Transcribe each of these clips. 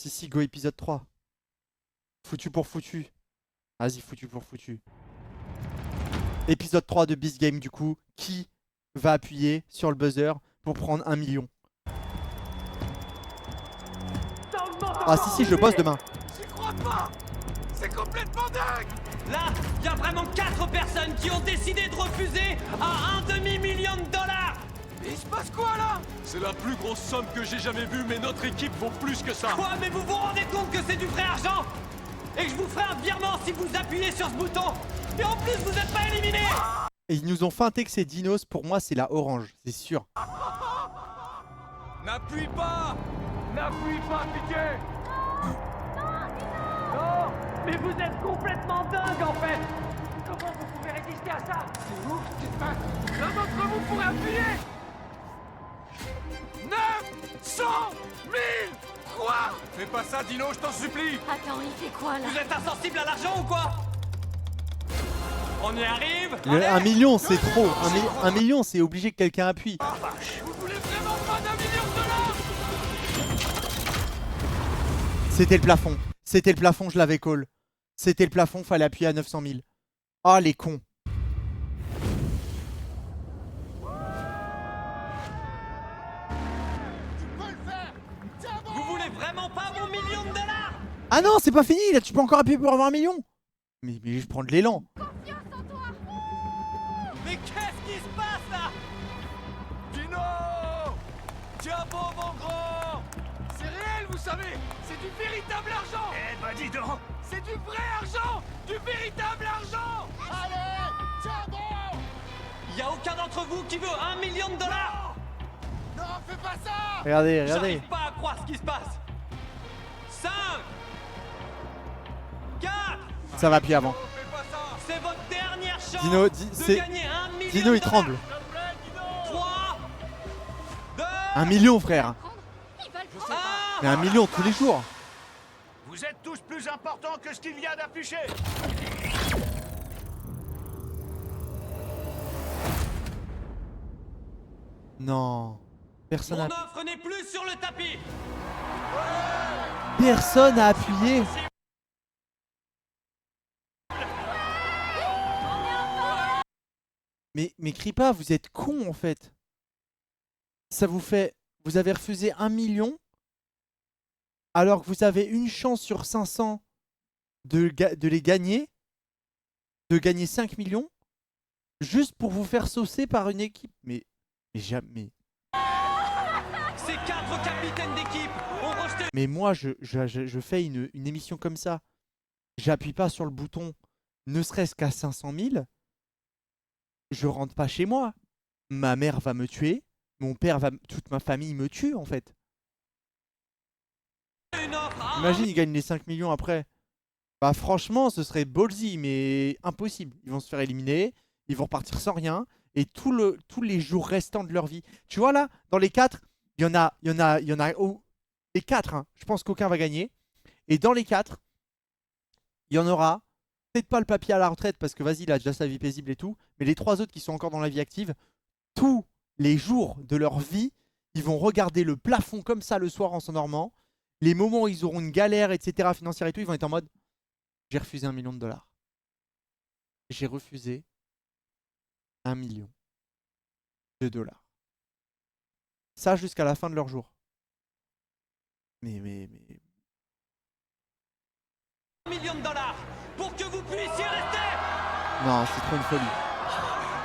Si, go épisode 3. Foutu pour foutu. Vas-y, foutu pour foutu. Épisode 3 de Beast Game, du coup. Qui va appuyer sur le buzzer pour prendre 1 million? Ah si, je le bosse demain. J'y crois pas. C'est complètement dingue. Là, il y a vraiment 4 personnes qui ont décidé de refuser à $1 demi-million. Et il se passe quoi là? C'est la plus grosse somme que j'ai jamais vue, mais notre équipe vaut plus que ça. Quoi? Mais vous vous rendez compte que c'est du vrai argent? Et que je vous ferai un virement si vous appuyez sur ce bouton. Et en plus, vous n'êtes pas éliminé. Et ils nous ont feinté que c'est Dinos. Pour moi, c'est la orange, c'est sûr. N'appuie pas. N'appuie pas, pitié. Non, mais vous êtes complètement dingue en fait. Comment vous pouvez résister à ça? C'est ouf, c'est pas. L'un d'entre vous pourrait appuyer. 900 000. Quoi? Fais pas ça, Dino, je t'en supplie. Attends, il fait quoi là? Vous êtes insensible à l'argent ou quoi? On y arrive. Le 1 million, c'est trop. 1 million, c'est obligé que quelqu'un appuie. Vous voulez vraiment pas d'1 million $? C'était le plafond. C'était le plafond, je l'avais call. C'était le plafond, fallait appuyer à 900 000. Ah, les cons. Vous voulez vraiment pas mon $1 million? Ah non, c'est pas fini, là, tu peux encore appuyer pour avoir 1 million. Mais je prends de l'élan. Mais qu'est-ce qui se passe là? Dino, tiens bon, mon grand. C'est réel, vous savez. C'est du véritable argent. Eh ben, dis donc. C'est du vrai argent. Du véritable argent. Allez, tiens bon. Y a aucun d'entre vous qui veut $1 million? Non, fais pas ça. Regardez, regardez. J'arrive pas à croire ce qui se passe. 5, 4, Ça va appuyer avant. Fais pas ça. c'est votre dernière chance Dino, de gagner $1 million. Dino, il tremble. 3, 2, 1 million, frère. Il va le prendre. 1. Mais 1 million tous les jours. Vous êtes tous plus importants que ce qu'il vient d'afficher. Non. Personne Mon a, offre n'est plus sur le tapis. personne a appuyé. Mais crie pas, vous êtes con en fait. Ça vous fait... Vous avez refusé 1 million alors que vous avez une chance sur 500 de les gagner. De gagner 5 millions. Juste pour vous faire saucer par une équipe. Mais jamais. Ces 4 capitaines d'équipe ont rejeté. Mais moi, je fais une émission comme ça. J'appuie pas sur le bouton, ne serait-ce qu'à 500 000. Je rentre pas chez moi. Ma mère va me tuer. Mon père va... Toute ma famille me tue, en fait. Une offre à Imagine, ils gagnent les 5 millions après. Bah franchement, ce serait ballsy, mais impossible. Ils vont se faire éliminer. Ils vont repartir sans rien. Et tous les jours restants de leur vie. Tu vois là, dans les 4, il y en a... Oh, les 4, hein, je pense qu'aucun va gagner. Et dans les 4, il y en aura... Peut-être pas le papier à la retraite parce que vas-y, il a déjà sa vie paisible et tout. Mais les 3 autres qui sont encore dans la vie active, tous les jours de leur vie, ils vont regarder le plafond comme ça le soir en s'endormant. Les moments où ils auront une galère, etc., financière et tout, ils vont être en mode j'ai refusé $1 million. J'ai refusé 1 million de dollars. Ça jusqu'à la fin de leur jour. Mais... $1 million pour que vous puissiez rester. Non, c'est trop une folie.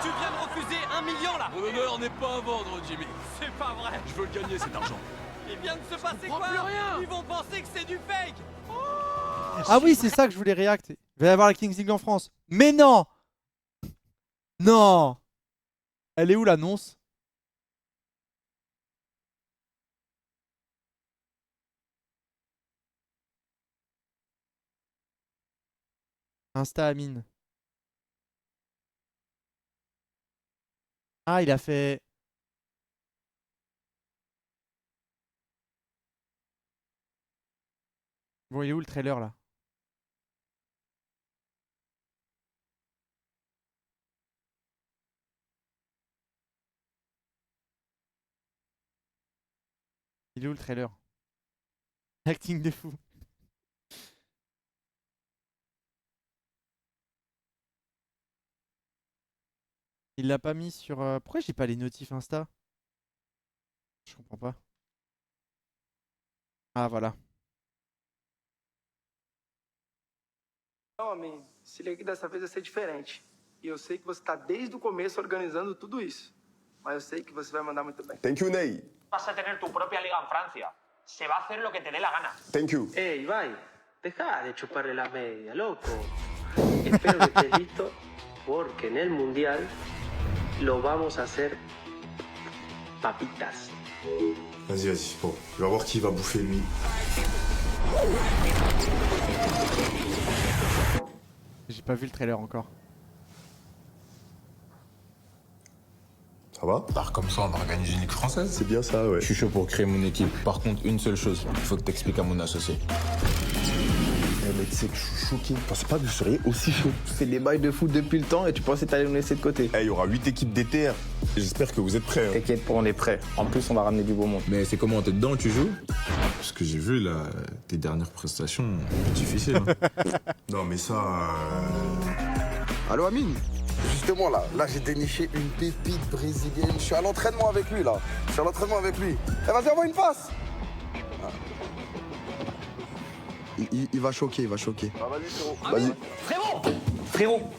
Tu viens de refuser $1 million là. Mon honneur n'est pas à vendre, Jimmy. C'est pas vrai. Je veux le gagner, cet argent. Il vient de se passer comprends quoi? plus rien. Ils vont penser que c'est du fake. Ah oui, c'est ça que je voulais réacter. Il va y avoir la Kings League en France. Mais non! Non! Elle est où l'annonce? Insta Amine. Ah, il a fait... Bon, il est où le trailer là? Il est où le trailer? Acting de fou. Il l'a pas mis sur... Pourquoi j'ai pas les notifs Insta? Je comprends pas. Ah voilà. Não, amigo, se liga que dessa vez vai ser diferente. E eu sei que você tá desde o começo organizando tudo isso. Mas eu sei que você vai mandar muito bem. Thank you, Ney. Vas a tener tu propia liga en Francia. Se va a hacer lo que te dé la gana. Thank you. Ey, vai, deja de chuparle la media, loco. Espero que estés listo porque en el Mundial lo vamos a hacer papitas. Vas-y, vas-y. Bon, je vais voir qui va bouffer lui. J'ai pas vu le trailer encore. Ça va? Tard comme ça, on organise une ligue française. C'est bien ça, ouais. Je suis chaud pour créer mon équipe. Par contre, une seule chose, il faut que t'expliques à mon associé. Eh, mais tu sais que je suis choqué. Je pensais pas que vous seriez aussi chaud. Tu fais des bails de foot depuis le temps et tu pensais t'allais nous laisser de côté. Eh, il y aura 8 équipes d'été. J'espère que vous êtes prêts. Hein. T'inquiète pas, on est prêts. En plus, on va ramener du beau monde. Mais c'est comment, t'es dedans, tu joues? Parce que j'ai vu, là, tes dernières prestations, difficiles. Hein. Non, mais ça... Allô Amine? Justement là j'ai déniché une pépite brésilienne. Je suis à l'entraînement avec lui là. Je suis à l'entraînement avec lui. Eh vas-y, envoie une passe. Ah. Il va choquer, il va choquer. Ah, vas-y, frérot. Vas-y. Frérot.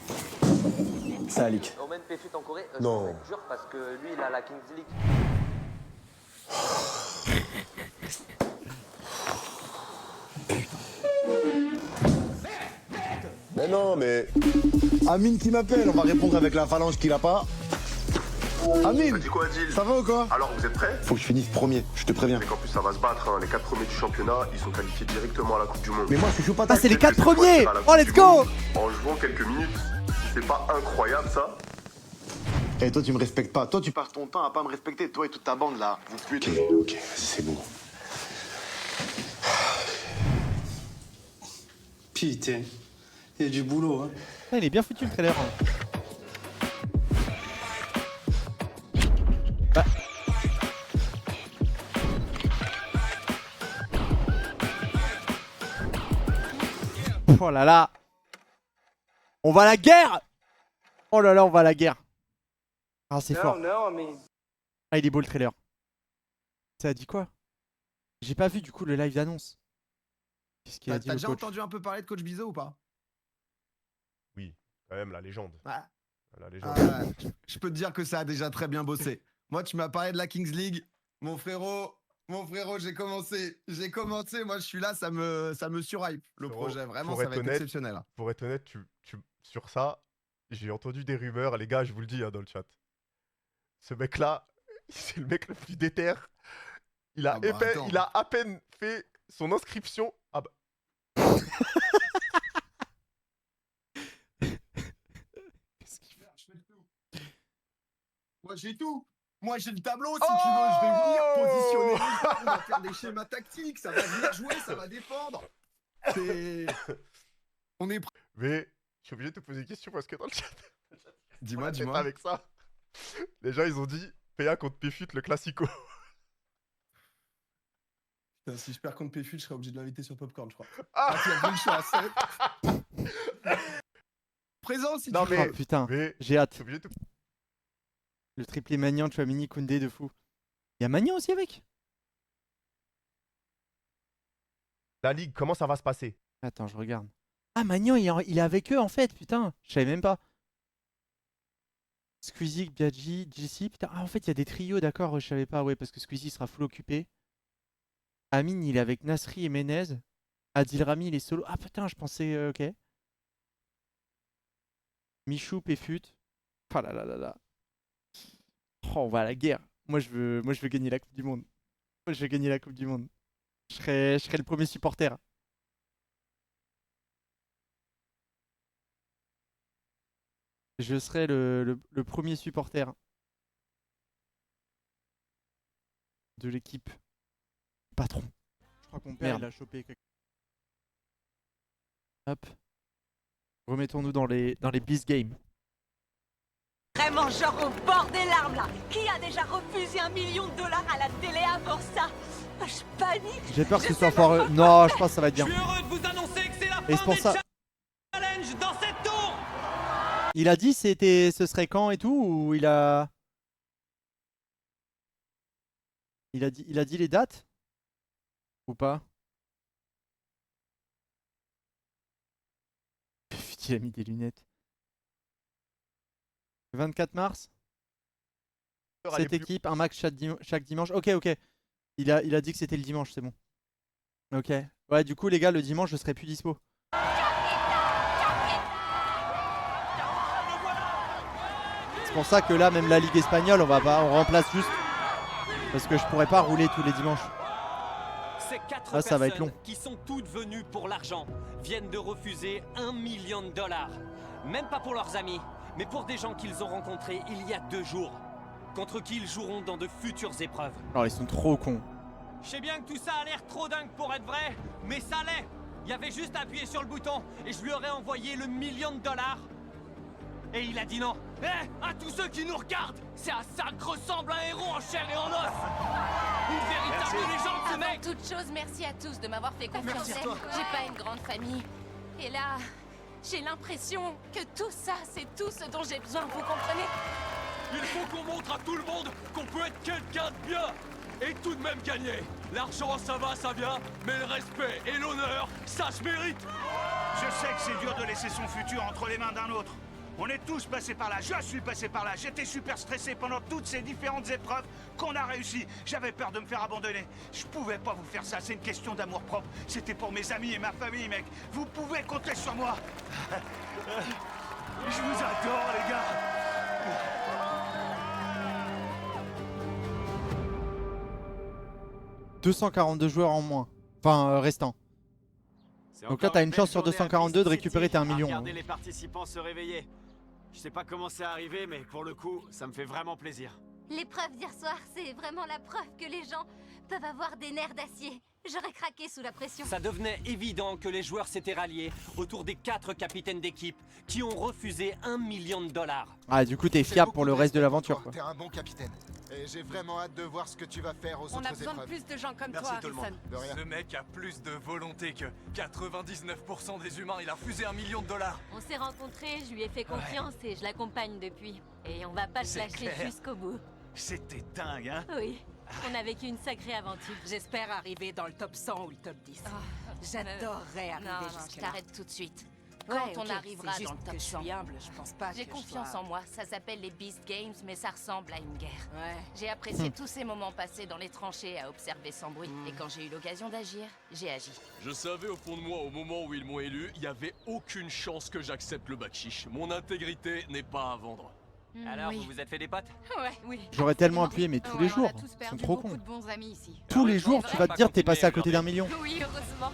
Ça, Alik. Omen Péfut en Corée, Non. ça va être dur parce que lui il a la Kings League. Mais non, mais... Amine qui m'appelle, on va répondre avec la phalange qu'il a pas. Amine, Dis quoi, Adil? ça va ou quoi? Alors, vous êtes prêts? Faut que je finisse premier, je te préviens. C'est qu'en plus, ça va se battre. Hein. Les 4 premiers du championnat, ils sont qualifiés directement à la Coupe du Monde. Mais moi je suis chaud Ah, patate. c'est les 4 Cette fois, premiers! tu seras à la Oh, Coupe let's du go! Monde En jouant quelques minutes. C'est pas incroyable, ça? Eh toi tu me respectes pas. Toi tu passes ton temps à pas me respecter. Toi et toute ta bande là. Vous pute. Ok, c'est bon. Putain, il y a du boulot, hein. Ah, il est bien foutu le trailer. Hein. Bah. Oh là là. On va à la guerre. Oh là là, on va à la guerre. Ah, c'est fort. Não, não, amigo. Ah, il est beau le trailer. Ça a dit quoi? J'ai pas vu du coup le live d'annonce. Qu'est-ce qu'il a dit T'as le déjà coach? entendu un peu parler de Coach Bizot ou pas? Oui, quand même, la légende. Ah. La légende. Je peux te dire que ça a déjà très bien bossé. Moi, tu m'as parlé de la Kings League. Mon frérot, j'ai commencé, moi je suis là, ça me surhype le Frérot, projet, vraiment pour ça être va être honnête, exceptionnel. Hein. Pour être honnête, sur ça, j'ai entendu des rumeurs, les gars, je vous le dis hein, dans le chat. Ce mec-là, c'est le mec le plus déter. Il a, Ah bah, attends. il a à peine fait son inscription. Ah bah. Qu'est-ce qu'il fait? Je fais tout. Moi j'ai tout. Moi j'ai le tableau, si tu veux, je vais venir positionner les gens, on va faire des schémas tactiques, ça va venir jouer, ça va défendre. On est prêt. Mais je suis obligé de te poser une question parce que dans le chat, Dis-moi, on a avec ça. Les gens, ils ont dit PA contre Péfut, le classico. Putain, si je perds contre Péfut, je serai obligé de l'inviter sur Popcorn, je crois. Ah tu as vu le choix, présent si Non, tu veux. mais- Oh putain, Mais j'ai je hâte. suis obligé de te... Le triplé Magnan, Chouamini, Koundé de fou. Il y a Magnan aussi avec? La ligue, comment ça va se passer? Attends, je regarde. Ah, Magnan, il est avec eux en fait, putain. Je savais même pas. Squeezie, Biaggi, JC, putain. Ah, en fait, il y a des trios, d'accord, je savais pas, ouais, parce que Squeezie sera full occupé. Amine, il est avec Nasri et Menez. Adil Rami, il est solo. Ah, putain, je pensais, ok. Michou, Péfut. Oh là là là là. Oh, on va à la guerre. Moi, je veux gagner la Coupe du Monde. Moi, je veux gagner la Coupe du Monde. Je serai le premier supporter. Je serai le premier supporter de l'équipe. Patron. Je crois qu'on perd, il a chopé quelque... Hop. Remettons-nous dans les Beast Games. Vraiment genre au bord des larmes là. Qui a déjà refusé $1 million à la télé avant ça? Je panique. J'ai peur que ce soit foireux. Non, je pense que ça va être Je bien. suis heureux de vous annoncer que c'est la Et c'est fin pour des ça. challenges dans cette tour. Il a dit ce serait quand et tout ou il a dit les dates ou pas? Putain, il a mis des lunettes. 24 mars. Cette équipe, un match chaque dimanche. Ok. Il a dit que c'était le dimanche, c'est bon. Ok. Ouais, du coup les gars, le dimanche je serai plus dispo. C'est pour ça que là, même la Ligue espagnole, on remplace juste. Parce que je pourrais pas rouler tous les dimanches. Ces 4 Ah, ça va être personnes long. qui sont toutes venues pour l'argent viennent de refuser $1 million. Même pas pour leurs amis, mais pour des gens qu'ils ont rencontrés il y a 2 jours. Contre qui ils joueront dans de futures épreuves. Alors ils sont trop cons. Je sais bien que tout ça a l'air trop dingue pour être vrai, mais ça l'est. Il y avait juste à appuyer sur le bouton et je lui aurais envoyé le $1 million. Et il a dit non. À tous ceux qui nous regardent, c'est à ça que ressemble un héros en chair et en os. Une véritable légende, ce Avant mec. toute chose, merci à tous de m'avoir fait confiance. Merci à toi. J'ai pas une grande famille. Et là, j'ai l'impression que tout ça, c'est tout ce dont j'ai besoin, vous comprenez? Il faut qu'on montre à tout le monde qu'on peut être quelqu'un de bien et tout de même gagner. L'argent, ça va, ça vient, mais le respect et l'honneur, ça se mérite. Je sais que c'est dur de laisser son futur entre les mains d'un autre. On est tous passés par là, je suis passé par là. J'étais super stressé pendant toutes ces différentes épreuves qu'on a réussi. J'avais peur de me faire abandonner. Je pouvais pas vous faire ça, c'est une question d'amour propre. C'était pour mes amis et ma famille, mec. Vous pouvez compter sur moi. Je vous adore, les gars. « 242 joueurs en moins. Enfin, restants. Donc là, t'as une chance sur 242 de récupérer tes 1 million. Regardez les participants se réveiller. Je sais pas comment c'est arrivé, mais pour le coup, ça me fait vraiment plaisir. L'épreuve d'hier soir, c'est vraiment la preuve que les gens peuvent avoir des nerfs d'acier. J'aurais craqué sous la pression. Ça devenait évident que les joueurs s'étaient ralliés autour des 4 capitaines d'équipe qui ont refusé $1 million. Ah, du coup, t'es fiable pour le reste de l'aventure, quoi. T'es un bon capitaine. Et j'ai vraiment hâte de voir ce que tu vas faire aux autres épreuves. On a besoin de plus de gens comme Merci toi, tout le Harrison. monde. Ce mec a plus de volonté que 99% des humains. Il a refusé $1 million. On s'est rencontrés, je lui ai fait confiance et je l'accompagne depuis. Et on va pas le C'est lâcher clair. jusqu'au bout. C'était dingue, hein? Oui, on a vécu une sacrée aventure. J'espère arriver dans le top 100 ou le top 10. J'adorerais arriver Non, jusque-là. je t'arrête tout de suite. Ouais, Quand on ok, arrivera c'est dans juste le que top je suis 100. humble, je pense pas J'ai que je confiance sois- en moi, ça s'appelle les Beast Games, mais ça ressemble à une guerre. Ouais. J'ai apprécié tous ces moments passés dans les tranchées à observer sans bruit. Et quand j'ai eu l'occasion d'agir, j'ai agi. Je savais au fond de moi, au moment où ils m'ont élu, il n'y avait aucune chance que j'accepte le backchiche. Mon intégrité n'est pas à vendre. Alors, oui. vous vous êtes fait des potes? Ouais, oui. J'aurais tellement appuyé, mais tous les Ouais, on jours. a tous Ils sont perdu trop beaucoup cons. de bons amis ici. Tous les jours, tu vas te dire, t'es passé à côté d'1 million. Oui, heureusement.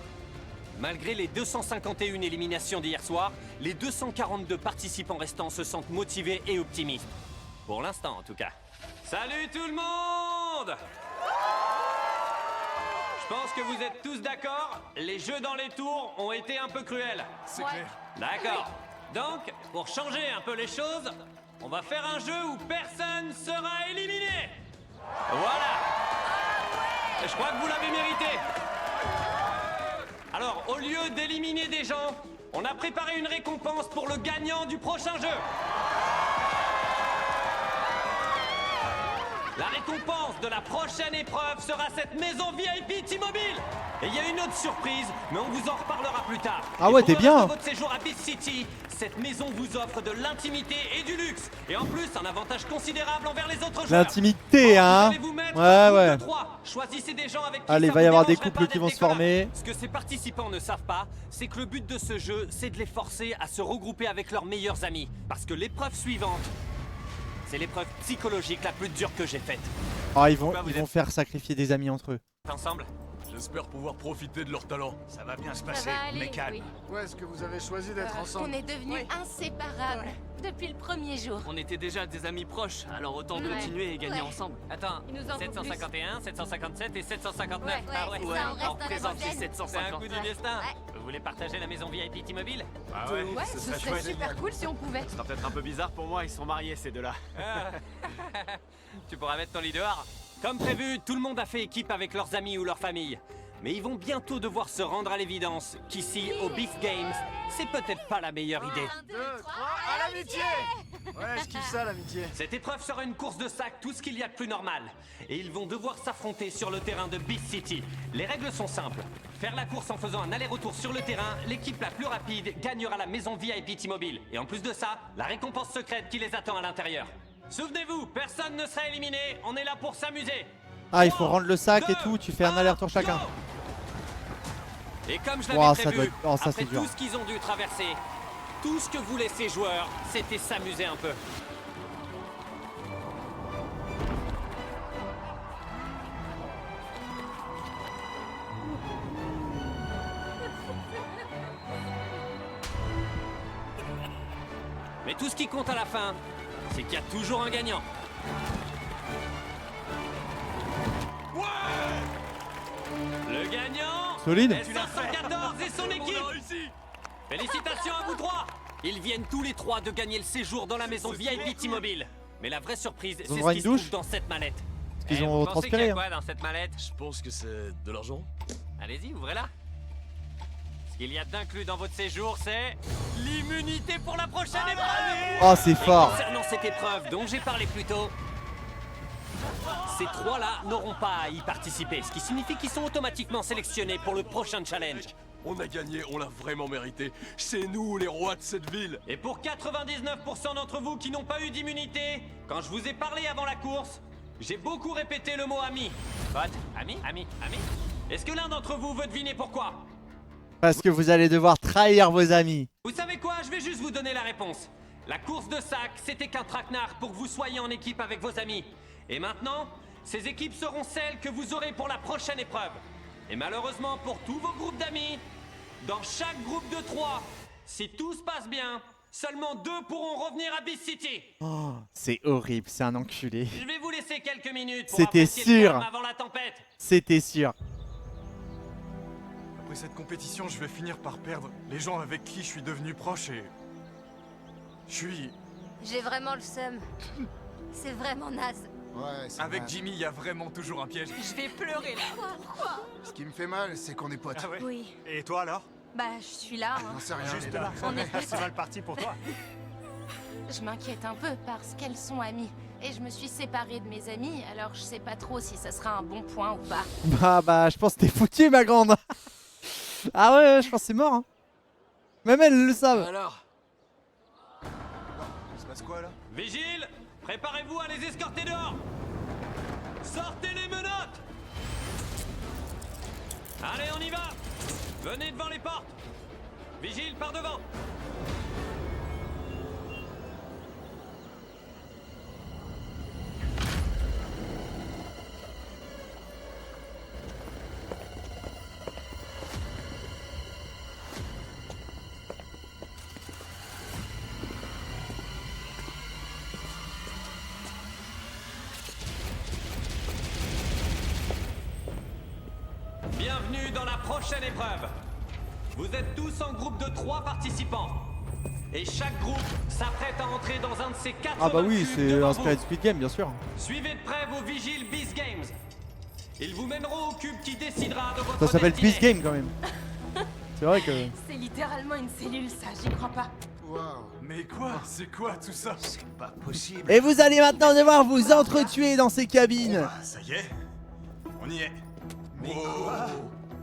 Malgré les 251 éliminations d'hier soir, les 242 participants restants se sentent motivés et optimistes. Pour l'instant, en tout cas. Salut tout le monde! Je pense que vous êtes tous d'accord, les jeux dans les tours ont été un peu cruels. C'est clair. D'accord. Donc, pour changer un peu les choses, on va faire un jeu où personne sera éliminé. Voilà. Je crois que vous l'avez mérité. Alors, au lieu d'éliminer des gens, on a préparé une récompense pour le gagnant du prochain jeu. La récompense de la prochaine épreuve sera cette maison VIP T-Mobile. Et il y a une autre surprise, mais on vous en reparlera plus tard. Ah ouais, Et pour t'es le bien. reste de votre séjour à Beast City, cette maison vous offre de l'intimité et du luxe. Et en plus, un avantage considérable envers les autres joueurs. L'intimité, hein. Vous allez vous mettre Ouais, en groupe ouais. de 3. Choisissez des gens avec qui Allez, ça va y vous avoir des dérangerait couples pas qui vont d'être se des collabs. former. Ce que ces participants ne savent pas, c'est que le but de ce jeu, c'est de les forcer à se regrouper avec leurs meilleurs amis. Parce que l'épreuve suivante, c'est l'épreuve psychologique la plus dure que j'ai faite. Ah, ils vont faire sacrifier des amis entre eux. Ensemble? J'espère pouvoir profiter de leur talent. Ça va bien se Ça passer, va aller, mais calme. oui. Où est-ce que vous avez choisi d'être ensemble? On est devenus inséparables depuis le premier jour. On était déjà des amis proches, alors autant Ouais. continuer et gagner Ouais. ensemble. Attends, Il nous en faut 751, 757 et 759. Ouais, Ah ouais, c'est ça, on reste on à la présente vingtaine. les 750. C'est un coup du Ouais. destin. Ouais. Vous voulez partager la maison VIP T-Mobile? Ah ouais, Ouais, ce serait super cool si on pouvait. Ce sera peut-être un peu bizarre pour moi, ils sont mariés ces deux-là. Tu pourras mettre ton lit dehors. Comme prévu, tout le monde a fait équipe avec leurs amis ou leur famille. Mais ils vont bientôt devoir se rendre à l'évidence qu'ici, au Beef Games, c'est peut-être pas la meilleure idée. 1, 2, 3, à l'amitié! Ouais, je kiffe ça, l'amitié. Cette épreuve sera une course de sac, tout ce qu'il y a de plus normal. Et ils vont devoir s'affronter sur le terrain de Beast City. Les règles sont simples. Faire la course en faisant un aller-retour sur le terrain, l'équipe la plus rapide gagnera la maison VIP T-Mobile. Et en plus de ça, la récompense secrète qui les attend à l'intérieur. Souvenez-vous, personne ne sera éliminé, on est là pour s'amuser. Ah, il faut rendre le sac et tout, tu fais un aller-retour chacun. Et comme je l'avais Wow, prévu, ça doit être... oh, ça, après c'est dur. tout ce qu'ils ont dû traverser, tout ce que voulaient ces joueurs, c'était s'amuser un peu. Mais tout ce qui compte à la fin, c'est qu'il y a toujours un gagnant. Le gagnant, Solide. est 514 et son équipe. Félicitations à vous trois. Ils viennent tous les trois de gagner le séjour dans la maison VIP T-Mobile. Mais la vraie surprise, c'est ce qui se trouve dans cette mallette. Parce qu'ils ont vous pensez qu'il y transpiré. a quoi dans cette mallette? Je pense que c'est de l'argent. Allez-y, ouvrez-la. Ce qu'il y a d'inclus dans votre séjour, c'est l'immunité pour la prochaine épreuve. Oh, c'est Et fort. concernant cette épreuve dont j'ai parlé plus tôt, ces trois-là n'auront pas à y participer, ce qui signifie qu'ils sont automatiquement sélectionnés pour le prochain challenge. On a gagné, on l'a vraiment mérité. C'est nous les rois de cette ville. Et pour 99% d'entre vous qui n'ont pas eu d'immunité, quand je vous ai parlé avant la course, j'ai beaucoup répété le mot ami. Pote, ami, ami, ami. Est-ce que l'un d'entre vous veut deviner pourquoi? Parce que vous allez devoir trahir vos amis. Vous savez quoi? Je vais juste vous donner la réponse. La course de sac, c'était qu'un traquenard pour que vous soyez en équipe avec vos amis. Et maintenant, ces équipes seront celles que vous aurez pour la prochaine épreuve. Et malheureusement pour tous vos groupes d'amis, dans chaque groupe de 3, si tout se passe bien, seulement 2 pourront revenir à Beast City. Oh, c'est horrible, c'est un enculé. Je vais vous laisser quelques minutes pour C'était apprécier le sûr. calme avant la tempête. C'était sûr. Après cette compétition, je vais finir par perdre les gens avec qui je suis devenu proche et... J'ai vraiment le seum. C'est vraiment naze. Ouais, c'est Avec mal. Jimmy, il y a vraiment toujours un piège. Je vais pleurer là. Pourquoi? Ce qui me fait mal, c'est qu'on est potes. Ah ouais. Oui. Et toi alors? Bah, je suis là. J'en sais rien. Juste les là. gars. On est C'est mal parti pour toi. Je m'inquiète un peu parce qu'elles sont amies. Et je me suis séparée de mes amis, alors je sais pas trop si ça sera un bon point ou pas. Bah, je pense que t'es foutu, ma grande. Ah ouais, je pense que c'est mort. Hein. Même elles le savent. Alors? Il se passe quoi là? Vigile, préparez-vous à les escorter dehors. Sortez les menottes. Allez, on y va. Venez devant les portes. Vigile, par devant. Bienvenue dans la prochaine épreuve. Vous êtes tous en groupe de 3 participants. Et chaque groupe s'apprête à entrer dans un de ces 4 Ah bah oui, cubes c'est devant inspiré vous. de Squid Game, bien sûr. Suivez de près vos vigiles Beast Games. Ils vous mèneront au cube qui décidera de votre Ça s'appelle destinée. Beast Game quand même. C'est vrai que... C'est littéralement une cellule, ça, j'y crois pas. Waouh. Mais quoi? C'est quoi tout ça? C'est pas possible. Et vous allez maintenant devoir vous entretuer dans ces cabines. Ça y est, on y est. Mais quoi?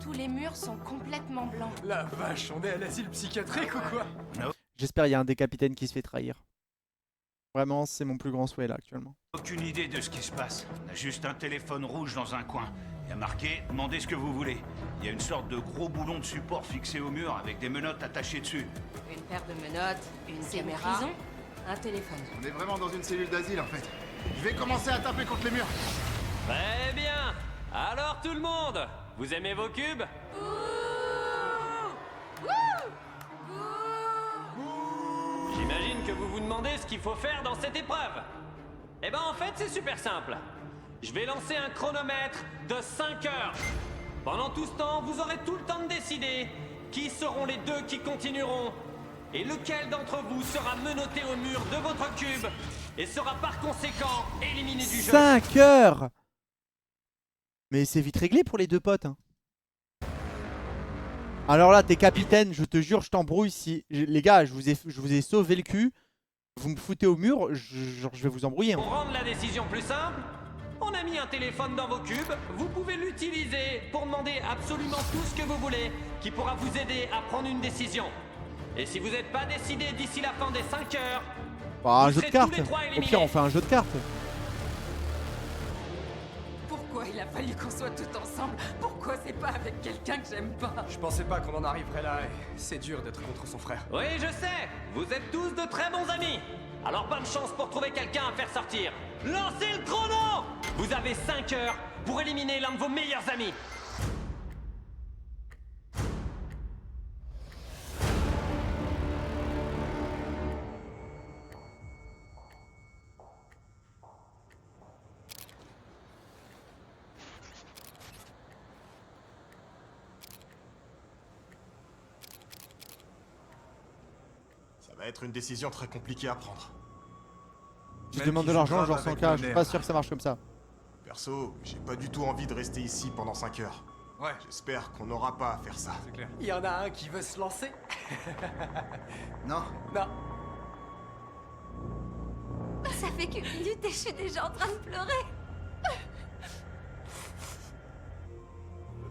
Tous les murs sont complètement blancs. La vache, on est à l'asile psychiatrique ou quoi? J'espère qu'il y a un des capitaines qui se fait trahir. Vraiment, c'est mon plus grand souhait là actuellement. Aucune idée de ce qui se passe. On a juste un téléphone rouge dans un coin. Il y a marqué « Demandez ce que vous voulez ». Il y a une sorte de gros boulon de support fixé au mur avec des menottes attachées dessus. Une paire de menottes, une C'est une caméra, prison? un téléphone. On est vraiment dans une cellule d'asile en fait. Je vais commencer à taper contre les murs. Très bien. Alors tout le monde, vous aimez vos cubes? J'imagine que vous vous demandez ce qu'il faut faire dans cette épreuve. Eh ben en fait c'est super simple. Je vais lancer un chronomètre de 5 heures. Pendant tout ce temps, vous aurez tout le temps de décider qui seront les 2 qui continueront et lequel d'entre vous sera menotté au mur de votre cube et sera par conséquent éliminé du jeu. 5 heures. Mais c'est vite réglé pour les deux potes. Hein. Alors là, t'es capitaine, je te jure, je t'embrouille si... Les gars, je vous ai sauvé le cul. Vous me foutez au mur, genre je vais vous embrouiller. Hein. Pour rendre la décision plus simple, on a mis un téléphone dans vos cubes. Vous pouvez l'utiliser pour demander absolument tout ce que vous voulez, qui pourra vous aider à prendre une décision. Et si vous n'êtes pas décidé d'ici la fin des 5 heures, bah, un vous jeu de serez cartes. tous les trois Au éliminés. pire, on fait un jeu de cartes. Pourquoi il a fallu qu'on soit tous ensemble? Pourquoi c'est pas avec quelqu'un que j'aime pas? Je pensais pas qu'on en arriverait là et c'est dur d'être contre son frère. Oui, je sais, vous êtes tous de très bons amis. Alors bonne chance pour trouver quelqu'un à faire sortir. Lancez le chrono! Vous avez 5 heures pour éliminer l'un de vos meilleurs amis. Ça va être une décision très compliquée à prendre. Tu demandes de l'argent, genre 100K, je suis pas sûr que ça marche comme ça. Perso, j'ai pas du tout envie de rester ici pendant 5 heures. Ouais. J'espère qu'on n'aura pas à faire ça. C'est clair. Il y en a un qui veut se lancer? Non. Non. Ça fait qu'une minute et je suis déjà en train de pleurer.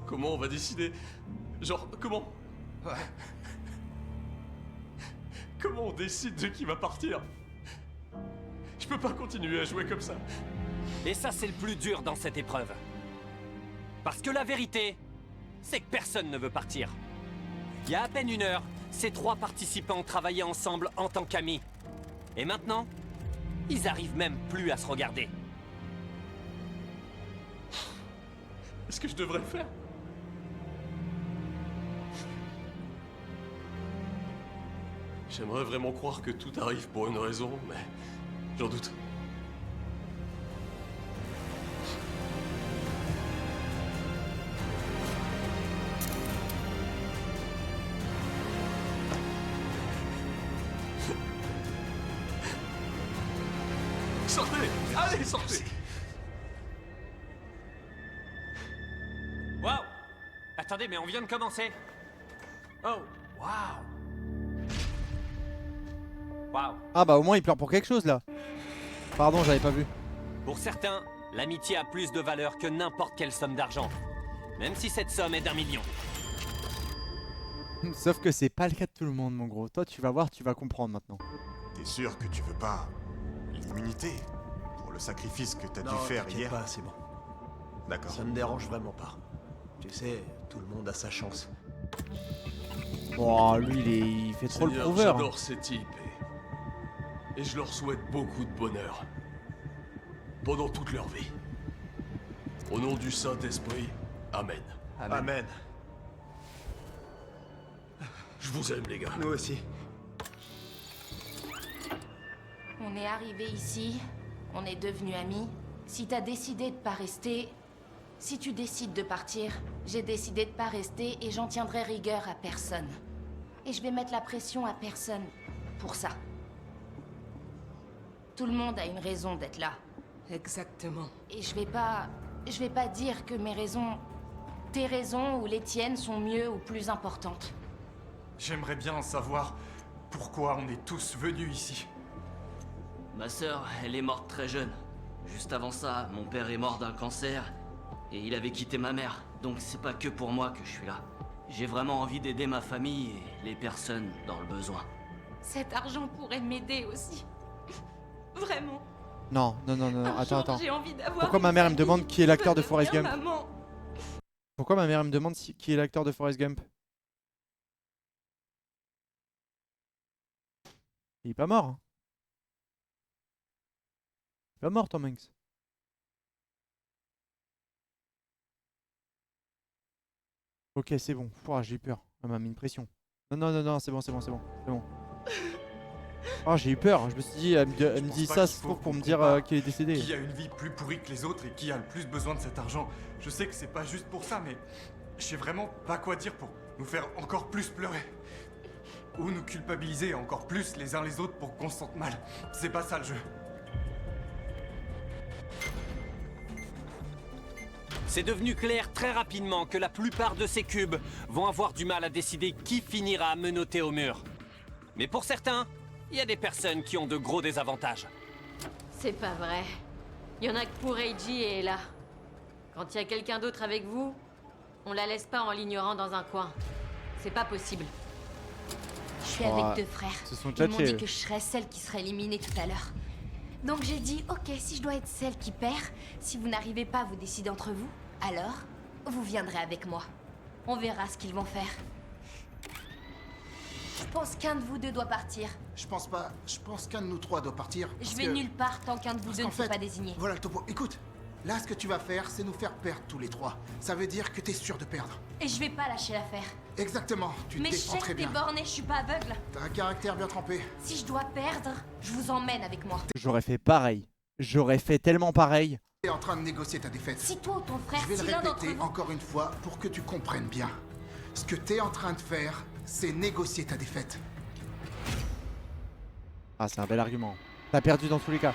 Comment on va décider? Genre, comment? Ouais. Comment on décide de qui va partir? Je peux pas continuer à jouer comme ça. Et ça, c'est le plus dur dans cette épreuve. Parce que la vérité, c'est que personne ne veut partir. Il y a à peine 1 heure, ces 3 participants travaillaient ensemble en tant qu'amis. Et maintenant, ils arrivent même plus à se regarder. Est-ce que je devrais le faire? J'aimerais vraiment croire que tout arrive pour une raison, mais j'en doute. Sortez! Allez, sortez! Waouh! Attendez, mais on vient de commencer. Oh, waouh! Waouh! Ah bah au moins il pleure pour quelque chose là. Pardon, j'avais pas vu. Pour certains, l'amitié a plus de valeur que n'importe quelle somme d'argent. Même si cette somme est d'1 million. Sauf que c'est pas le cas de tout le monde, mon gros. Toi, tu vas voir, tu vas comprendre maintenant. T'es sûr que tu veux pas l'immunité pour le sacrifice que t'as dû faire hier? Pas, c'est bon. D'accord. Ça me dérange vraiment pas. Tu sais, tout le monde a sa chance. Oh, lui, il fait trop le Seigneur, prouveur. J'adore ces types et je leur souhaite beaucoup de bonheur pendant toute leur vie. Au nom du Saint-Esprit, Amen. Amen. Je vous aime, les gars. Nous aussi. On est arrivé ici, on est devenus amis. Si t'as décidé de pas rester, si tu décides de partir, j'ai décidé de pas rester et j'en tiendrai rigueur à personne. Et je vais mettre la pression à personne pour ça. Tout le monde a une raison d'être là. Exactement. Et je vais pas dire que mes raisons, tes raisons ou les tiennes sont mieux ou plus importantes. J'aimerais bien savoir pourquoi on est tous venus ici. Ma sœur, elle est morte très jeune. Juste avant ça, mon père est mort d'un cancer et il avait quitté ma mère. Donc c'est pas que pour moi que je suis là. J'ai vraiment envie d'aider ma famille et les personnes dans le besoin. Cet argent pourrait m'aider aussi. Vraiment. Non, non, non, non, Un attends, jour, attends. j'ai envie d'avoir Pourquoi ma une mère elle me famille demande qui est l'acteur de qui peut Forrest Gump? devenir maman. Pourquoi ma mère elle me demande qui est l'acteur de Forrest Gump? Il est pas mort. Hein. Il est pas mort, Tom Hanks. Ok, c'est bon. Pouah, j'ai eu peur. Elle m'a mis une pression. Non, non, non, non, c'est bon, c'est bon, c'est bon. C'est bon. Oh, j'ai eu peur. Je me suis dit, elle me dit ça, c'est pour me dire qu'il est décédé. Qui a une vie plus pourrie que les autres et qui a le plus besoin de cet argent? Je sais que c'est pas juste pour ça, mais je sais vraiment pas quoi dire pour nous faire encore plus pleurer. Ou nous culpabiliser encore plus les uns les autres pour qu'on se sente mal. C'est pas ça le jeu. C'est devenu clair très rapidement que la plupart de ces cubes vont avoir du mal à décider qui finira menotté au mur. Mais pour certains, il y a des personnes qui ont de gros désavantages. C'est pas vrai. Il y en a que pour Eiji et Ella. Quand il y a quelqu'un d'autre avec vous, on la laisse pas en l'ignorant dans un coin. C'est pas possible. Je suis avec deux frères. Ils m'ont dit que je serais celle qui serait éliminée tout à l'heure. Donc j'ai dit, ok, si je dois être celle qui perd, si vous n'arrivez pas à vous décider entre vous, alors vous viendrez avec moi. On verra ce qu'ils vont faire. Je pense qu'un de vous deux doit partir. Je pense pas. Je pense qu'un de nous trois doit partir. Je vais nulle part tant qu'un de vous deux ne soit pas désigné. Voilà le topo. Écoute, là, ce que tu vas faire, c'est nous faire perdre tous les trois. Ça veut dire que t'es sûr de perdre. Et je vais pas lâcher l'affaire. Exactement, tu te Mais je défends sais très que t'es bien. borné, je suis pas aveugle. T'as un caractère bien trempé. Si je dois perdre, je vous emmène avec moi. J'aurais fait pareil. J'aurais fait tellement pareil. T'es en train de négocier ta défaite. Si toi ou ton frère, Je vais si le l'un d'entre répéter vous... encore une fois pour que tu comprennes bien. Ce que t'es en train de faire, c'est négocier ta défaite. Ah, c'est un bel argument. T'as perdu dans tous les cas.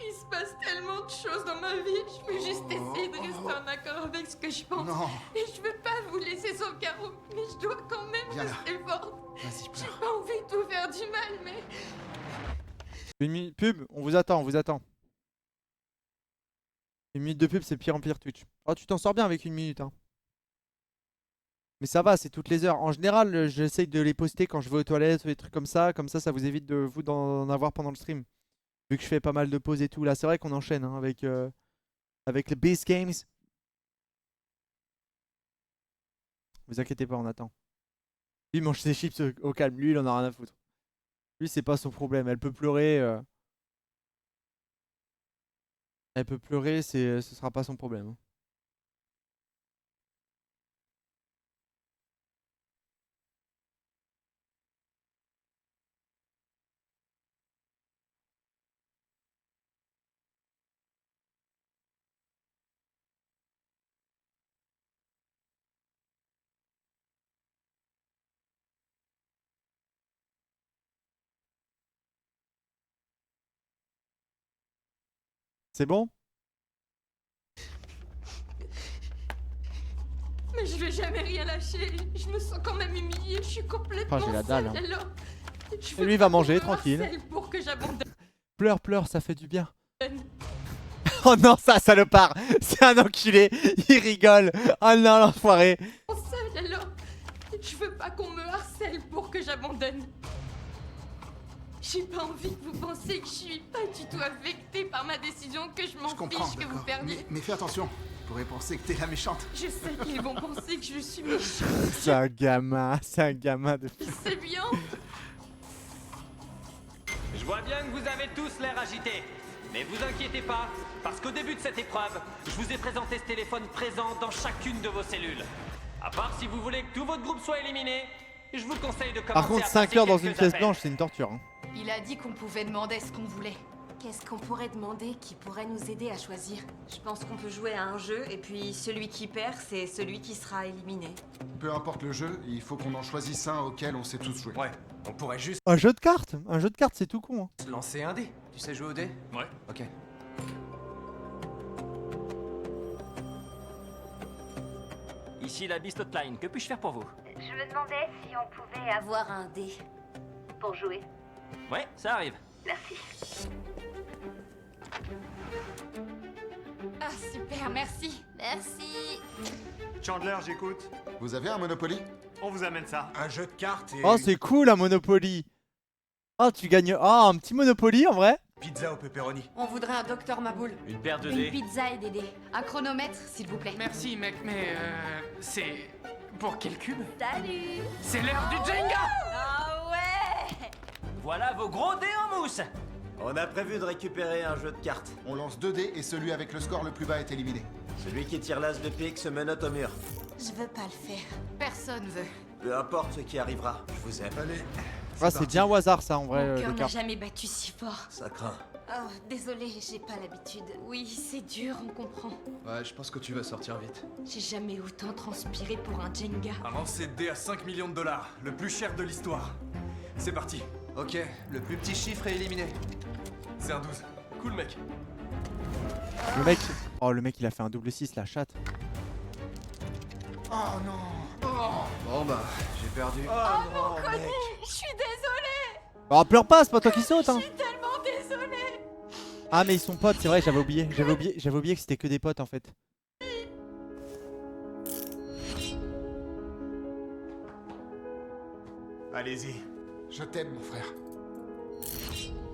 Il se passe tellement de choses dans ma vie. Je veux juste essayer de rester en accord avec ce que je pense. Non. Et je veux pas vous laisser sur le carreau, mais je dois quand même Viens là. rester forte. Vas-y, J'ai pleure. pas envie de tout faire du mal, mais... Une minute pub, on vous attend, on vous attend. Une minute de pub, c'est pire en pire Twitch. Oh, tu t'en sors bien avec une minute, hein. Mais ça va, c'est toutes les heures. En général, j'essaye de les poster quand je vais aux toilettes ou des trucs comme ça. Comme ça vous évite de vous d'en avoir pendant le stream. Vu que je fais pas mal de pauses et tout. Là, c'est vrai qu'on enchaîne hein, avec les Beast Games. Vous inquiétez pas, on attend. Lui, il mange ses chips au calme. Lui, il en a rien à foutre. Lui, c'est pas son problème. Elle peut pleurer. Elle peut pleurer, ce sera pas son problème. Hein. C'est bon? Mais je vais jamais rien lâcher. Je me sens quand même humiliée. Je suis complètement j'ai la dalle, hein. seule, alors. Je Et veux lui, il pas va manger, qu'on me tranquille. harcèle pour que j'abandonne. Pleure, pleure, ça fait du bien. Oh non, ça, salopard. C'est un enculé. Il rigole. Oh non, l'enfoiré. Seule, alors. Je veux pas qu'on me harcèle pour que j'abandonne. J'ai pas envie que vous pensiez que je suis pas du tout affectée par ma décision, que je m'en fiche que vous perdiez. Mais fais attention, ils pourraient penser que t'es la méchante. Je sais qu'ils vont penser que je suis méchante. C'est un gamin de fou. C'est bien. Je vois bien que vous avez tous l'air agités. Mais vous inquiétez pas, parce qu'au début de cette épreuve, je vous ai présenté ce téléphone présent dans chacune de vos cellules. À part si vous voulez que tout votre groupe soit éliminé, je vous conseille de commencer Par contre, à 5 passer heures dans une quelques pièce appels. blanche, c'est une torture. Hein. Il a dit qu'on pouvait demander ce qu'on voulait. Qu'est-ce qu'on pourrait demander qui pourrait nous aider à choisir? Je pense qu'on peut jouer à un jeu et puis celui qui perd, c'est celui qui sera éliminé. Peu importe le jeu, il faut qu'on en choisisse un auquel on sait tous jouer. Ouais, on pourrait juste Un jeu de cartes. Un jeu de cartes, c'est tout con. Hein. lancer un dé. Tu sais jouer au dé? Ouais. Ok. Ici la Beast Hotline, que puis-je faire pour vous? Je me demandais si on pouvait avoir un dé pour jouer. Ouais, ça arrive. Merci. Ah, super, merci. Merci. Chandler, j'écoute. Vous avez un Monopoly? On vous amène ça. Un jeu de cartes et Oh, c'est cool un Monopoly. Oh, tu gagnes. Oh, un petit Monopoly en vrai. pizza au pepperoni. On voudrait un docteur Maboul. Une paire de Une dés. pizza et des dés. Un chronomètre, s'il vous plaît. Merci mec, mais c'est... Pour quel cube? Salut. C'est l'heure du Jenga. Ah ouais. Voilà vos gros dés en mousse. On a prévu de récupérer un jeu de cartes. On lance 2 dés et celui avec le score le plus bas est éliminé. Celui qui tire l'as de pique se menotte au mur. Je veux pas le faire. Personne veut. Peu importe ce qui arrivera, je vous aime. Allez. Ah, c'est bien au hasard ça en vrai. Mon les cœur n'a cartes. jamais battu si fort. Ça craint. Oh, désolée, j'ai pas l'habitude. Oui, c'est dur, on comprend. Ouais, je pense que tu vas sortir vite. J'ai jamais autant transpiré pour un Jenga. Un lancer de dés à 5 millions de dollars, le plus cher de l'histoire. C'est parti. Ok, le plus petit chiffre est éliminé. C'est un 12. Cool mec. Le mec... Oh, le mec, il a fait un double 6, la chatte. Oh non. Bon bah, j'ai perdu. Oh mon Connie, je suis désolée. Oh, pleure pas, c'est pas toi qui saute, hein. Je suis tellement désolée. Ah, mais ils sont potes, c'est vrai, j'avais oublié. J'avais oublié que c'était que des potes, en fait. Allez-y. Je t'aime, mon frère.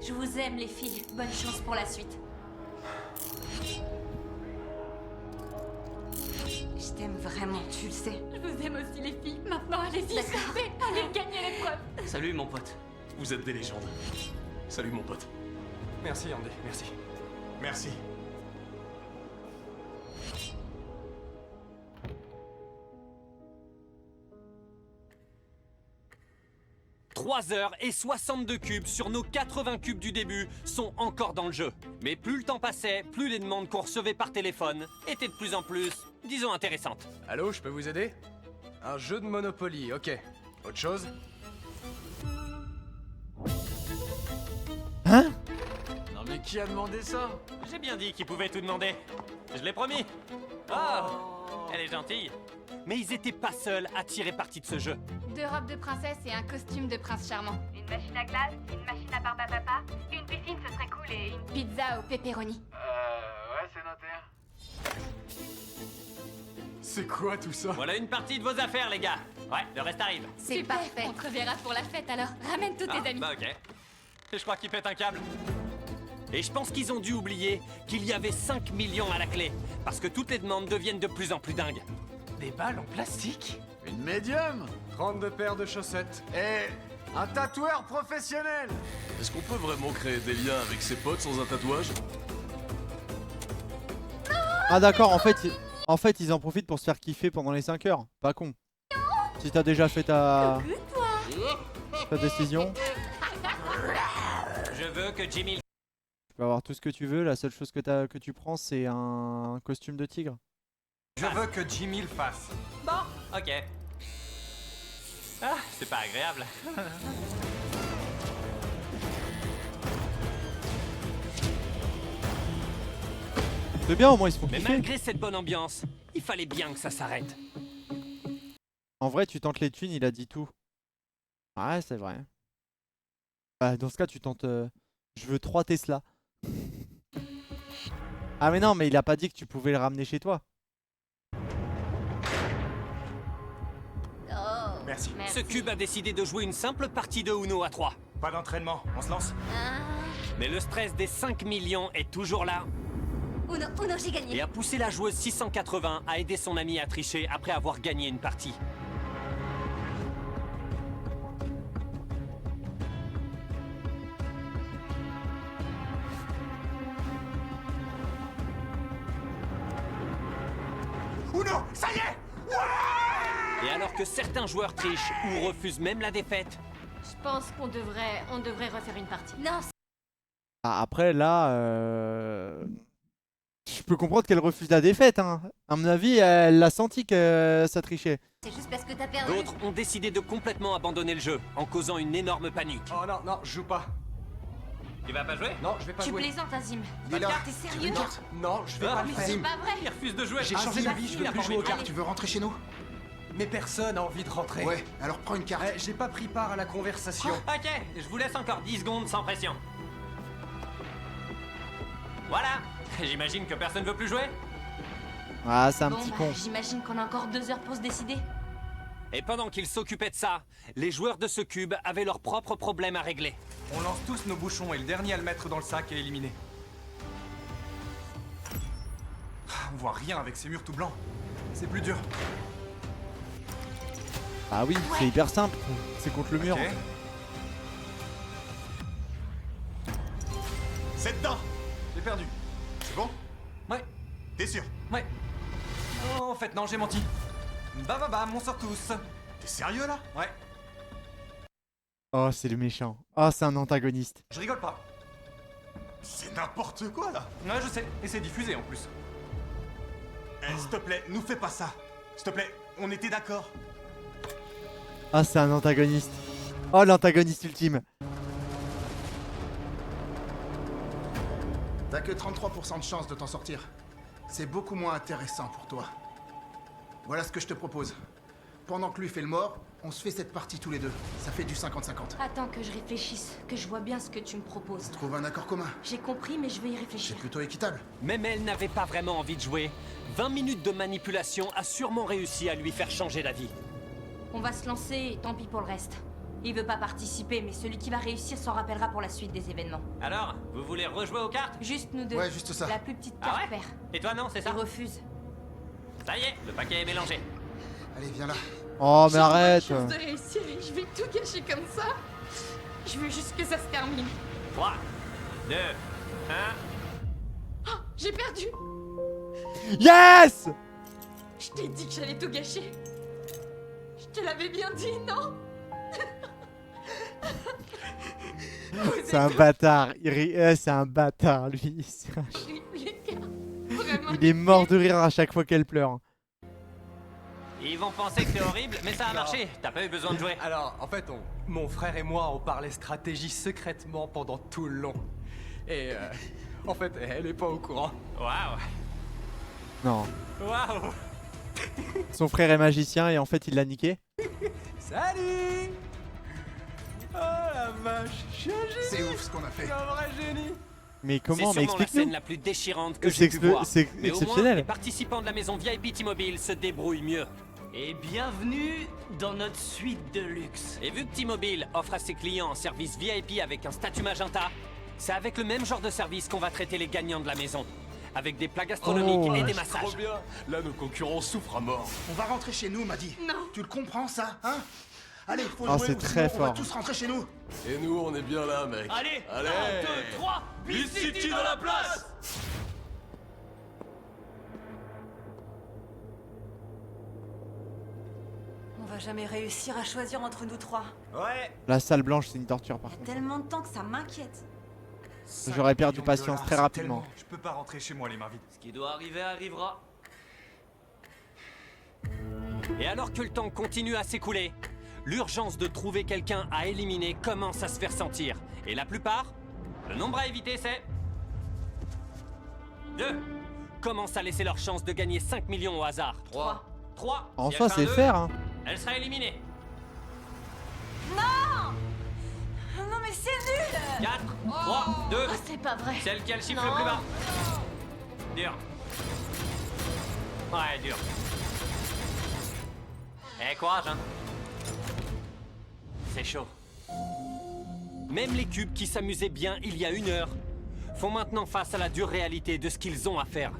Je vous aime, les filles. Bonne chance pour la suite. Je t'aime vraiment, tu le sais. Je vous aime aussi, les filles. Maintenant, allez-y, s'il vous plaît. Allez, gagnez l'épreuve. Salut, mon pote. Vous êtes des légendes. Salut mon pote. Merci Andy, merci. Merci. « 3h62 cubes sur nos 80 cubes du début sont encore dans le jeu. Mais plus le temps passait, plus les demandes qu'on recevait par téléphone étaient de plus en plus, disons, intéressantes. Allô, je peux vous aider? Un jeu de Monopoly, ok. Autre chose? Hein? Non mais qui a demandé ça? J'ai bien dit qu'ils pouvaient tout demander. Je l'ai promis. Oh, elle est gentille. Mais ils étaient pas seuls à tirer parti de ce jeu. 2 robes de princesse et un costume de prince charmant. Une machine à glace, une machine à barbe à papa, une piscine, ce serait cool et une... Pizza au pepperoni. Ouais, c'est noté. C'est quoi tout ça? Voilà une partie de vos affaires, les gars. Ouais, le reste arrive. C'est parfait. On te reverra pour la fête alors. Ramène tous tes amis. Bah ok. Et je crois qu'ils pètent un câble. Et je pense qu'ils ont dû oublier qu'il y avait 5 millions à la clé. Parce que toutes les demandes deviennent de plus en plus dingues. Des balles en plastique? Une médium? 32 paires de chaussettes. Et un tatoueur professionnel! Est-ce qu'on peut vraiment créer des liens avec ses potes sans un tatouage? Ah d'accord, en fait, ils en profitent pour se faire kiffer pendant les 5 heures. Pas con. Si t'as déjà fait ta décision, Je veux que Jimmy... tu peux avoir tout ce que tu veux. La seule chose que tu prends, c'est un costume de tigre. Je veux que Jimmy le fasse. Bon, ok. Ah, c'est pas agréable. C'est bien, au moins ils se font Mais kiffer. malgré cette bonne ambiance, il fallait bien que ça s'arrête. En vrai, tu tentes les thunes, il a dit tout. Ouais, c'est vrai. Bah, dans ce cas, tu tentes... je veux 3 Tesla. Ah mais non, mais il a pas dit que tu pouvais le ramener chez toi. Merci. Ce cube a décidé de jouer une simple partie de Uno à 3. Pas d'entraînement, on se lance? Mais le stress des 5 millions est toujours là. Uno, j'ai gagné. Et a poussé la joueuse 680 à aider son ami à tricher après avoir gagné une partie. Uno, ça y est! Et alors que certains joueurs trichent ou refusent même la défaite, Je pense qu'on devrait refaire une partie. Non, Ah, après, là... je peux comprendre qu'elle refuse la défaite. Hein. À mon avis, elle l'a senti que ça trichait. c'est juste parce que t'as perdu. d'autres ont décidé de complètement abandonner le jeu en causant une énorme panique. Oh non, non, je joue pas. Tu vas pas jouer? Non, je vais pas Tu jouer. plaisantes, Azim. Il est là. T'es sérieux? Non, je vais pas le Mais c'est faire. pas vrai. Il refuse de jouer. J'ai changé d'avis, je veux plus jouer aux cartes. Tu veux rentrer chez nous? Mais personne a envie de rentrer. Ouais, alors prends une carte. J'ai pas pris part à la conversation. Ok, je vous laisse encore 10 secondes sans pression. Voilà. J'imagine que personne veut plus jouer. Ah, c'est un Bon, petit bah, con. j'imagine qu'on a encore 2 heures pour se décider. Et pendant qu'ils s'occupaient de ça, les joueurs de ce cube avaient leurs propres problèmes à régler. On lance tous nos bouchons et le dernier à le mettre dans le sac est éliminé. On voit rien avec ces murs tout blancs. C'est plus dur. Ah oui, c'est hyper simple. C'est contre le mur. Ok. C'est dedans. J'ai perdu. C'est bon? Ouais. T'es sûr? Ouais. Oh, en fait, non, j'ai menti. Bam, on sort tous. T'es sérieux là? Ouais. Oh, c'est le méchant. Oh, c'est un antagoniste. Je rigole pas. C'est n'importe quoi là. Ouais, je sais. Et c'est diffusé en plus. S'il te plaît, nous fais pas ça. S'il te plaît, on était d'accord. Ah, c'est un antagoniste. Oh, l'antagoniste ultime. T'as que 33% de chance de t'en sortir. C'est beaucoup moins intéressant pour toi. Voilà ce que je te propose. Pendant que lui fait le mort, on se fait cette partie tous les deux. Ça fait du 50-50. Attends que je réfléchisse, que je vois bien ce que tu me proposes. Trouve un accord commun. J'ai compris, mais je vais y réfléchir. C'est plutôt équitable. Même elle n'avait pas vraiment envie de jouer. 20 minutes de manipulation a sûrement réussi à lui faire changer d'avis. On va se lancer, et tant pis pour le reste. Il veut pas participer, mais celui qui va réussir s'en rappellera pour la suite des événements. Alors, vous voulez rejouer aux cartes? Juste nous deux. Ouais, juste ça. La plus petite carte ouais? paire. Et toi non, c'est ça? Il refuse. Ça y est, le paquet est mélangé. Allez, viens là. Oh, mais arrête. J'ai pas de chance de réussir et je vais tout gâcher comme ça. Je veux juste que ça se termine. 3, 2, 1... Oh, j'ai perdu. Yes! Je t'ai dit que j'allais tout gâcher. Je te l'avais bien dit, non? C'est un bâtard. C'est un bâtard, lui. Les gars, vraiment. Il est mort de rire à chaque fois qu'elle pleure. Ils vont penser que t'es horrible, mais ça a marché. T'as pas eu besoin de jouer. Alors, en fait, mon frère et moi, on parlait stratégie secrètement pendant tout le long. Et en fait, elle est pas au courant. Waouh. Non. Waouh. Son frère est magicien et en fait il l'a niqué. Salut. Oh la vache, je suis un génie. C'est ouf ce qu'on a fait. C'est un vrai génie. Mais comment? Mais C'est sûrement la scène explique-nous. la plus déchirante que C'est j'ai pu voir. c'est Mais au moins, exceptionnel. les participants de la maison VIP T-Mobile se débrouillent mieux. Et bienvenue dans notre suite de luxe. Et vu que T-Mobile offre à ses clients un service VIP avec un statut magenta, c'est avec le même genre de service qu'on va traiter les gagnants de la maison. Avec des plats gastronomiques et des massages. Trop bien. Là, nos concurrents souffrent à mort. On va rentrer chez nous, m'a dit. Non. Tu le comprends, ça, hein? Allez, faut Oh, jouer c'est ou très sinon on va fort. tous rentrer chez nous. Et nous, on est bien là, mec. Allez, Allez. 1, 2, 3, Beat City dans la place. On va jamais réussir à choisir entre nous trois. Ouais. La salle blanche, c'est une torture par Il y a contre. tellement de temps que ça m'inquiète. J'aurais perdu patience très rapidement. Je peux pas rentrer chez moi les mains vides. Ce qui doit arriver arrivera. Et alors que le temps continue à s'écouler, l'urgence de trouver quelqu'un à éliminer commence à se faire sentir. Et la plupart, le nombre à éviter c'est... 2 commencent à laisser leur chance de gagner 5 millions au hasard. 3. En soi, c'est faire, hein. Elle sera éliminée. Non! Non mais c'est nul! 4, 3, 2... Oh, c'est pas vrai. Celle qui a le chiffre Non. le plus bas. Dur. Ouais, dur. Eh, courage, hein. C'est chaud. Même les cubes qui s'amusaient bien il y a 1 heure font maintenant face à la dure réalité de ce qu'ils ont à faire.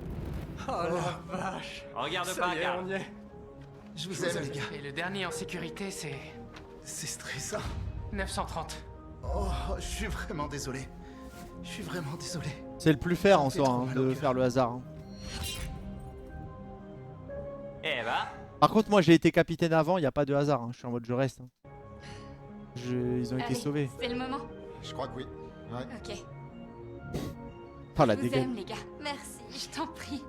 Oh la vache. Regarde Ça pas, y est, Karl. on y est. Je vous aime, les gars. Et le dernier en sécurité, c'est C'est stressant. 930. Oh, je suis vraiment désolé. Je suis vraiment désolé. C'est le plus faire en T'es soi, trop hein, mal au de cœur. faire le hasard. hein. Eh bah, Par contre, moi j'ai été capitaine avant, il n'y a pas de hasard. hein. Je suis en mode je reste. hein. Ils ont été Allez, sauvés. c'est le moment. Je crois que oui. Ouais. Ok. Oh la Je vous dégaine. aime, les gars. Merci, je t'en prie.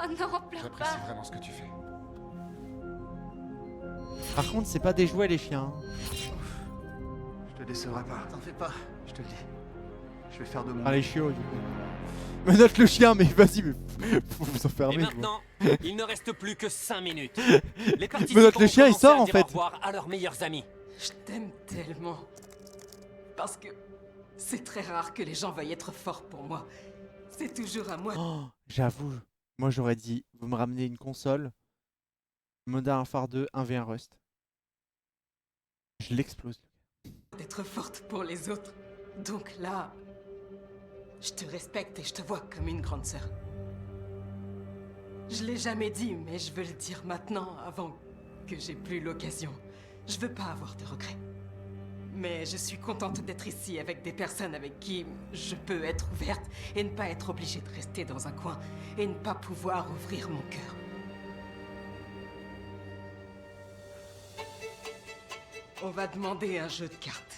Oh non, pleure J'apprécie pas. vraiment ce que tu fais. Par contre, c'est pas des jouets les chiens. hein. Je te décevrai pas. T'en fais pas, je te le dis. Je vais faire de mon Ah les chiots du coup. Menotte le chien, mais vas-y, mais faut vous et enfermer. quoi. maintenant, il ne reste plus que 5 minutes. Les Mais participants notre le chien, il ont commencé sort, à en dire fait. au revoir à leurs meilleurs amis. Je t'aime tellement. Parce que c'est très rare que les gens veuillent être forts pour moi. C'est toujours à moi Oh, j'avoue, moi j'aurais dit, vous me ramenez une console, Modern Warfare 2, 1v1 Rust. Je l'explose. d'être forte pour les autres. Donc là, je te respecte et je te vois comme une grande sœur. Je l'ai jamais dit, mais je veux le dire maintenant, avant que j'ai plus l'occasion. Je veux pas avoir de regrets. Mais je suis contente d'être ici avec des personnes avec qui je peux être ouverte et ne pas être obligée de rester dans un coin et ne pas pouvoir ouvrir mon cœur. On va demander un jeu de cartes.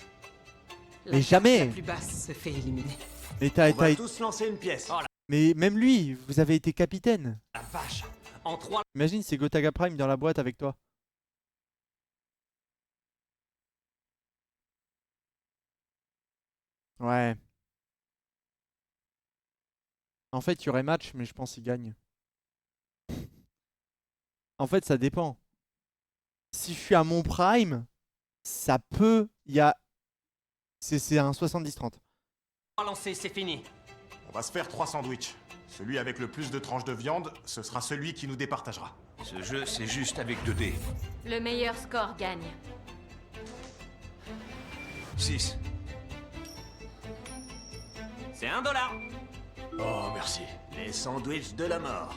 La Mais carte jamais. La plus basse se fait éliminer. Mais On va tous lancer une pièce. Oh la Mais même lui, vous avez été capitaine. vache. En 3... Imagine c'est Gotaga Prime dans la boîte avec toi. Ouais. En fait, il y aurait match, mais je pense qu'il gagne. En fait, ça dépend. Si je suis à mon prime, ça peut... C'est un 70-30. On va lancer, c'est fini. On va se faire 3 sandwichs. Celui avec le plus de tranches de viande, ce sera celui qui nous départagera. Ce jeu, c'est juste avec 2 dés. Le meilleur score gagne. 6. C'est $1. Oh, merci. Les sandwichs de la mort.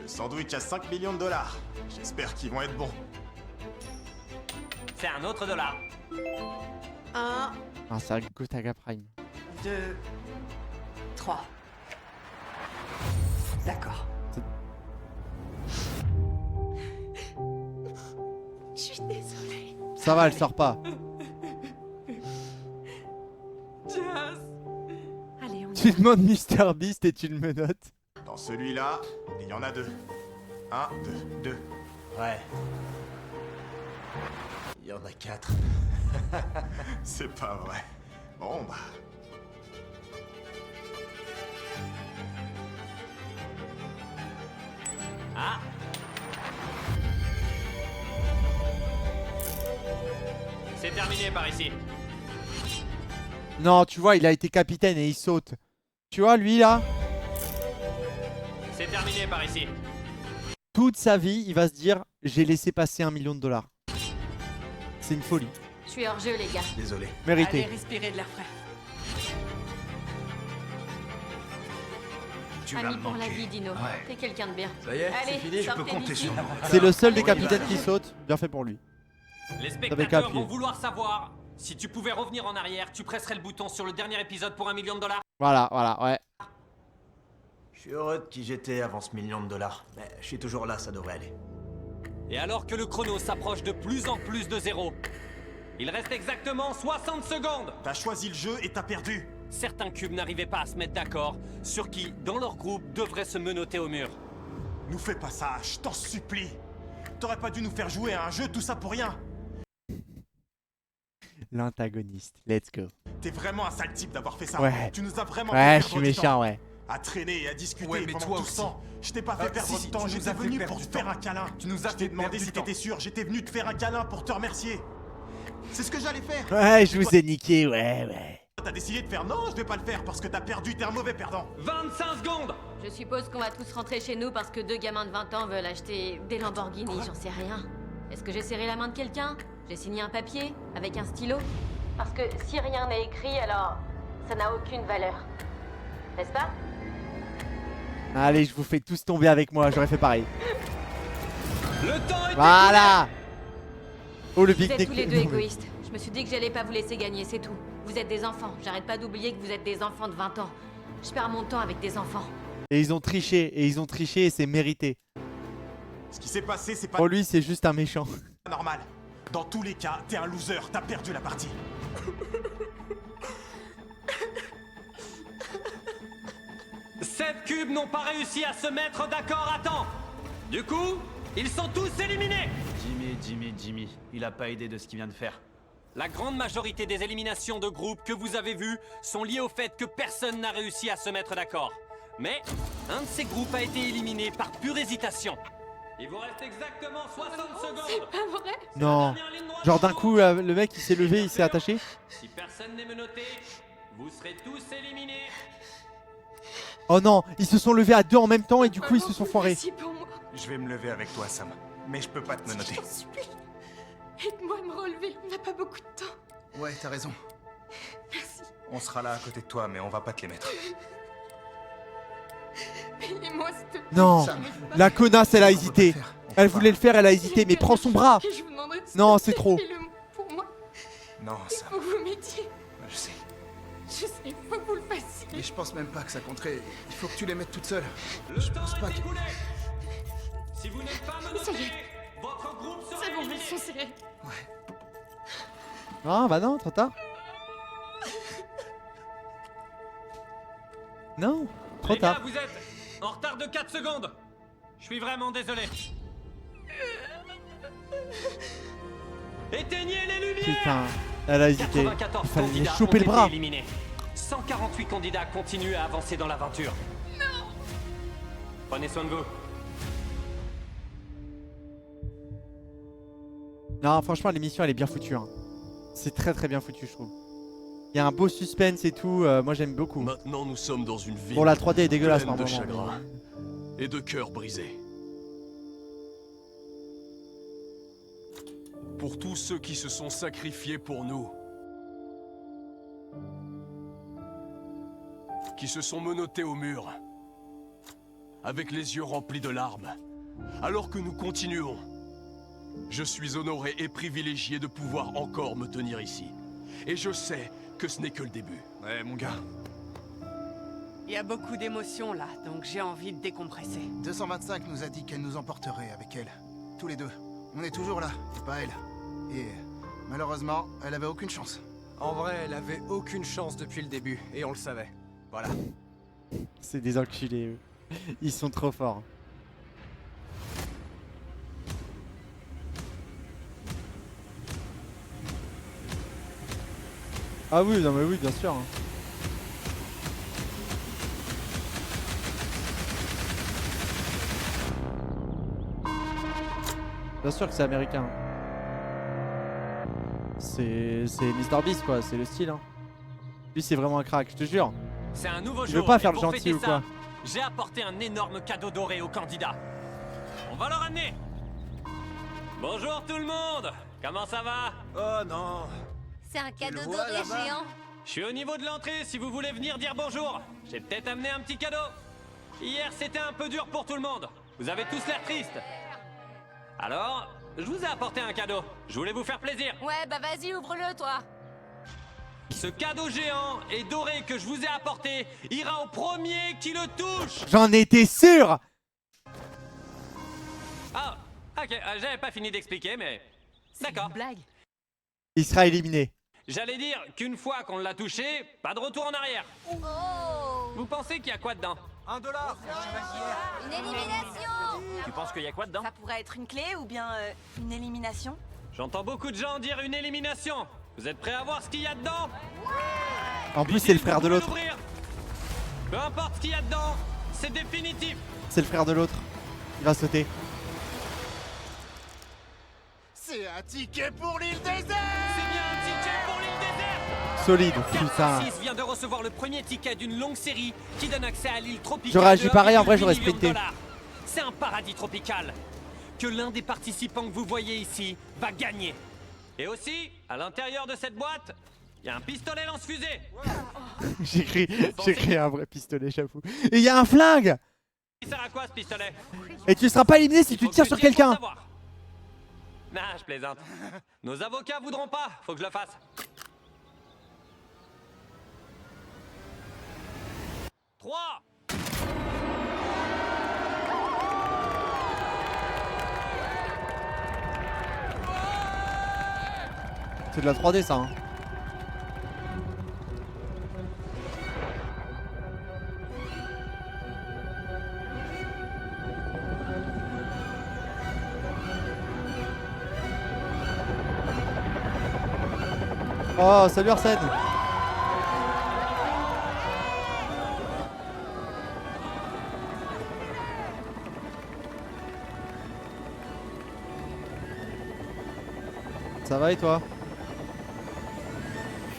Le sandwich à 5 millions de dollars. J'espère qu'ils vont être bons. C'est un autre $. 1, Ah, c'est un Gotaga Prime. 2, 3. D'accord. Je suis désolée. Ça va, elle sort pas. Jazz. Allez, on y Tu demandes Mr Beast et tu le menottes. Dans celui-là, il y en a 2. 1, 2, 2. Ouais. Il y en a 4. C'est pas vrai. Bon, bah... Ah. C'est terminé par ici. Non, tu vois, il a été capitaine et il saute. Tu vois, lui, là, C'est terminé par ici. toute sa vie, il va se dire, j'ai laissé passer $1 million. C'est une folie. Je suis hors jeu, les gars. Désolé. Mérité. Allez, respirer de l'air frais. Tu vas Ami me pour la manquer. vie, Dino. Ouais. T'es quelqu'un de bien. Ça y est, Allez, c'est fini, je peux sortez compter d'ici. sur moi. C'est le seul des on y va. capitaines qui saute. Bien fait pour lui. Les T'avais qu'à spectateurs appuyer. vont vouloir savoir si tu pouvais revenir en arrière, tu presserais le bouton sur le dernier épisode pour $1 million. Voilà, voilà, ouais. Je suis heureux de qui j'étais avant ce $1 million. Mais je suis toujours là, ça devrait aller. Et alors que le chrono s'approche de plus en plus de zéro, il reste exactement 60 secondes. T'as choisi le jeu et t'as perdu. Certains cubes n'arrivaient pas à se mettre d'accord sur qui, dans leur groupe, devrait se menotter au mur. Nous fais pas ça, je t'en supplie. T'aurais pas dû nous faire jouer à un jeu, tout ça pour rien. L'antagoniste. Let's go. T'es vraiment un sale type d'avoir fait ça. Ouais. Tu nous as vraiment Ouais, fait je perdre suis du temps. méchant, ouais. À traîner et à discuter Ouais, mais pendant toi tout ce aussi. temps. Je t'ai pas fait perdre si, de temps, tu nous j'étais as fait venu perdre pour du te faire temps. un câlin. Tu nous as Je t'ai fait demandé perdre si du temps. t'étais sûr, j'étais venu te faire un câlin pour te remercier. C'est ce que j'allais faire. Ouais, je vous ai niqué, ouais. T'as décidé de faire non, je vais pas le faire parce que t'as perdu, t'es un mauvais perdant. 25 secondes. Je suppose qu'on va tous rentrer chez nous parce que 2 gamins de 20 ans veulent acheter des Lamborghini, j'en sais rien. Est-ce que j'ai serré la main de quelqu'un? J'ai signé un papier avec un stylo? Parce que si rien n'est écrit, alors ça n'a aucune valeur. N'est-ce pas? Allez, je vous fais tous tomber avec moi, j'aurais fait pareil. Le temps est Voilà. Oh, le Vous big êtes neck. tous les deux égoïstes. Je me suis dit que j'allais pas vous laisser gagner, c'est tout. Vous êtes des enfants. J'arrête pas d'oublier que vous êtes des enfants de 20 ans. Je perds mon temps avec des enfants. Et ils ont triché, et c'est mérité. Ce qui s'est passé, c'est pas Pour lui, c'est juste un méchant. normal. Dans tous les cas, t'es un loser, t'as perdu la partie. Sept cubes n'ont pas réussi à se mettre d'accord à temps. Du coup, ils sont tous éliminés. Jimmy, il a pas idée de ce qu'il vient de faire. La grande majorité des éliminations de groupe que vous avez vues sont liées au fait que personne n'a réussi à se mettre d'accord. Mais un de ces groupes a été éliminé par pure hésitation. Il vous reste exactement 60 secondes. C'est pas vrai? Non. Genre d'un coup, le mec il s'est levé, il s'est attaché. Si personne n'est menotté, vous serez tous éliminés. Oh non, ils se sont levés à 2 en même temps et du coup ils se sont foirés. Je vais me lever avec toi, Sam. Mais je peux pas te menotter. Je t'en supplie. Aide-moi à me relever, on n'a pas beaucoup de temps. Ouais, t'as raison. Merci. On sera là à côté de toi, mais on va pas te les mettre. Payez-moi, s'il te plaît. Non, J'arrive pas. la connasse elle a hésité. Elle voulait le faire, elle a hésité, mais prends son bras. Et je vous demanderai de Non, c'est trop. faites-le pour moi. Non, Il Sam. faut que vous m'aidiez. Je sais. Je sais, il faut que vous le fassiez. Mais je pense même pas que ça compterait. Il faut que tu les mettes toute seule. Le Je temps pense pas est que... écoulé. Si vous n'êtes pas Ça y menotté, est. votre groupe sera C'est bon, éliminé. elles sont serrées. Ah bah non, trop tard. Non, trop Les gars, tard. vous êtes en retard de 4 secondes. Je suis vraiment désolé. Éteignez les lumières. Putain, elle a hésité. 94 Il fallait lui candidats choper ont le bras. été éliminés. 148 candidats continuent à avancer dans l'aventure. Prenez soin de vous. Non, franchement, l'émission, elle est bien foutue. Hein. C'est très très bien foutu, je trouve. Il y a un beau suspense et tout. Moi, j'aime beaucoup. Maintenant, nous sommes dans une ville. Bon, la 3D est dégueulasse pleine par de moment. chagrin et de cœurs brisés. Pour tous ceux qui se sont sacrifiés pour nous. Qui se sont menottés au mur. Avec les yeux remplis de larmes. Alors que nous continuons. Je suis honoré et privilégié de pouvoir encore me tenir ici. Et je sais que ce n'est que le début. Ouais, mon gars. Il y a beaucoup d'émotions là, donc j'ai envie de décompresser. 225 nous a dit qu'elle nous emporterait avec elle. Tous les deux. On est toujours là, et pas elle. Et malheureusement, elle avait aucune chance. En vrai, elle avait aucune chance depuis le début, et on le savait. Voilà. C'est des enculés, eux. Ils sont trop forts. Ah oui, non mais oui, bien sûr. Hein. Bien sûr que c'est américain. C'est Mr Beast quoi, c'est le style. Hein. Lui c'est vraiment un crack, je te jure. C'est un nouveau Je jour. veux pas faire et le pour gentil fêter ou ça, quoi. J'ai apporté un énorme cadeau doré aux candidats. On va le ramener. Bonjour tout le monde. Comment ça va? Oh non. C'est un cadeau doré géant. Je suis au niveau de l'entrée si vous voulez venir dire bonjour. J'ai peut-être amené un petit cadeau. Hier c'était un peu dur pour tout le monde. Vous avez tous l'air tristes. Alors, je vous ai apporté un cadeau. Je voulais vous faire plaisir. Ouais, bah vas-y, ouvre-le, toi. Ce cadeau géant et doré que je vous ai apporté ira au premier qui le touche. J'en étais sûr. Ah, ok, j'avais pas fini d'expliquer, mais... D'accord. Blague. Il sera éliminé. J'allais dire qu'une fois qu'on l'a touché, pas de retour en arrière. Vous pensez qu'il y a quoi dedans? $1. Une élimination. Tu penses qu'il y a quoi dedans? Ça pourrait être une clé ou bien une élimination. J'entends beaucoup de gens dire une élimination. Vous êtes prêts à voir ce qu'il y a dedans? En plus c'est le frère de l'autre. Peu importe ce qu'il y a dedans, c'est définitif. C'est le frère de l'autre. Il va sauter. C'est un ticket pour l'île déserte. C'est bien un ticket pour l'île déserte. Solide, putain. 6 vient de recevoir le premier ticket d'une longue série qui donne accès à l'île tropicale. J'aurais agi de pareil, en vrai, 1,8 j'aurais million de sprinté. dollars. C'est un paradis tropical que l'un des participants que vous voyez ici va gagner. Et aussi, à l'intérieur de cette boîte, il y a un pistolet lance-fusée. J'ai créé un vrai pistolet, j'avoue. Et il y a un flingue. Il sert à quoi ce pistolet? Et tu ne seras pas éliminé si tu tires sur quelqu'un. Non, je plaisante. Nos avocats voudront pas, faut que je le fasse. Trois. C'est de la 3D ça. Hein. Oh, salut Arsène. Ça va et toi?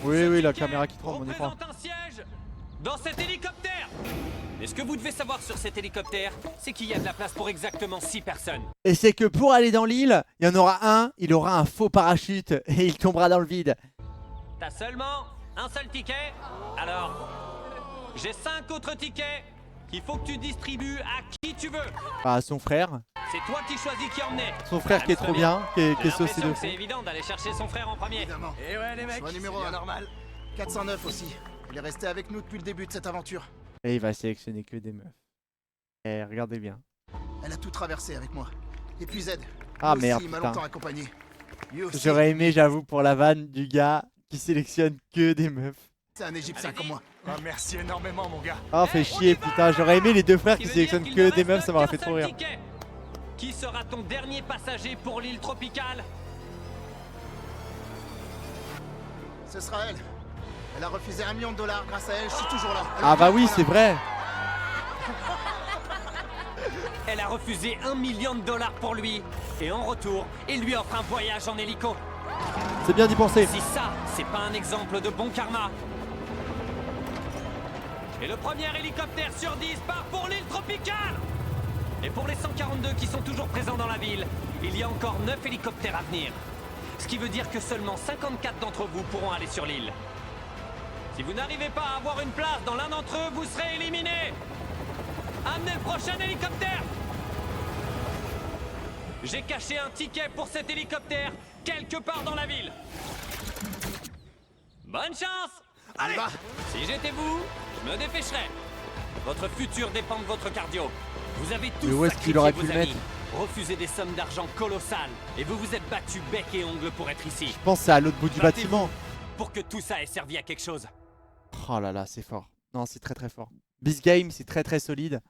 Oui, oui, la caméra qui tremble, on y croit. Représente un siège dans cet hélicoptère. Mais ce que vous devez savoir sur cet hélicoptère, c'est qu'il y a de la place pour exactement 6 personnes. Et c'est que pour aller dans l'île, il y en aura un, il aura un faux parachute et il tombera dans le vide. T'as seulement un seul ticket. Alors, j'ai 5 autres tickets qu'il faut que tu distribues à qui tu veux. Bah, son frère. C'est toi qui choisis qui emmener. Son frère qui est trop bien, qui est saucé de fou. C'est évident d'aller chercher son frère en premier. Évidemment. Et ouais les mecs. Choix numéro 1 normal. 409 aussi. Il est resté avec nous depuis le début de cette aventure. Et il va sélectionner que des meufs. Et regardez bien. Elle a tout traversé avec moi. Et puis Z. Ah, lui merde, aussi, il m'a putain. longtemps accompagné. Lui aussi. J'aurais aimé, j'avoue, pour la vanne du gars qui sélectionne que des meufs. C'est un Égyptien comme moi. Oh, merci énormément, mon gars. Ah, fait chier, putain. J'aurais aimé les deux frères qui sélectionnent que des meufs, ça m'aurait fait trop rire. Qui sera ton dernier passager pour l'île tropicale? Ce sera elle. Elle a refusé $1 million. Grâce à elle, je suis toujours là. Ah bah oui, c'est vrai. Elle a refusé $1 million pour lui. Et en retour, il lui offre un voyage en hélico. C'est bien d'y penser. Si ça, c'est pas un exemple de bon karma. Et le premier hélicoptère sur 10 part pour l'île tropicale. Et pour les 142 qui sont toujours présents dans la ville, il y a encore 9 hélicoptères à venir. Ce qui veut dire que seulement 54 d'entre vous pourront aller sur l'île. Si vous n'arrivez pas à avoir une place dans l'un d'entre eux, vous serez éliminés. Amenez le prochain hélicoptère. J'ai caché un ticket pour cet hélicoptère quelque part dans la ville. Bonne chance. Allez, si j'étais vous, je me dépêcherais. Votre futur dépend de votre cardio. Vous avez tous où est-ce qu'il aurait pu le mettre? Refusé des sommes d'argent colossales. Et vous vous êtes battu bec et ongle pour être ici. Je pense que c'est à l'autre bout du bâtiment. Pour que tout ça ait servi à quelque chose. Oh là là, c'est fort. Non, c'est très très fort. This game, c'est très très solide.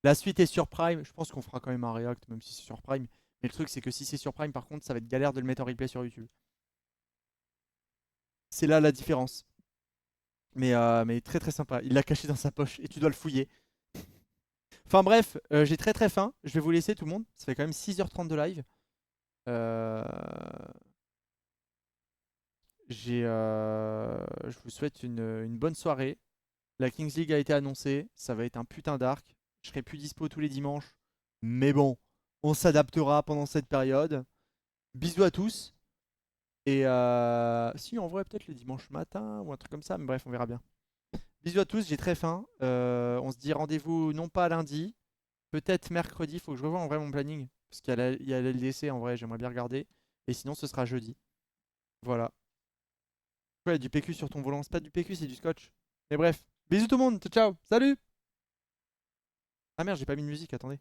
La suite est sur Prime. Je pense qu'on fera quand même un react, même si c'est sur Prime. Mais le truc, c'est que si c'est sur Prime, par contre, ça va être galère de le mettre en replay sur YouTube. C'est là la différence. Mais très très sympa. Il l'a caché dans sa poche et tu dois le fouiller. Enfin bref, j'ai très très faim. Je vais vous laisser tout le monde. Ça fait quand même 6h30 de live. Je vous souhaite une bonne soirée. La Kings League a été annoncée. Ça va être un putain d'arc. Je serai plus dispo tous les dimanches. Mais bon, on s'adaptera pendant cette période. Bisous à tous. Et si, en vrai, peut-être le dimanche matin ou un truc comme ça. Mais bref, on verra bien. Bisous à tous, j'ai très faim. On se dit rendez-vous non pas lundi. Peut-être mercredi. Faut que je revoie en vrai mon planning. Parce qu'il y a la LDC en vrai, j'aimerais bien regarder. Et sinon, ce sera jeudi. Voilà. Ouais, du PQ sur ton volant. C'est pas du PQ, c'est du scotch. Mais bref. Bisous tout le monde. Ciao, ciao. Salut. Ah merde, j'ai pas mis de musique, attendez.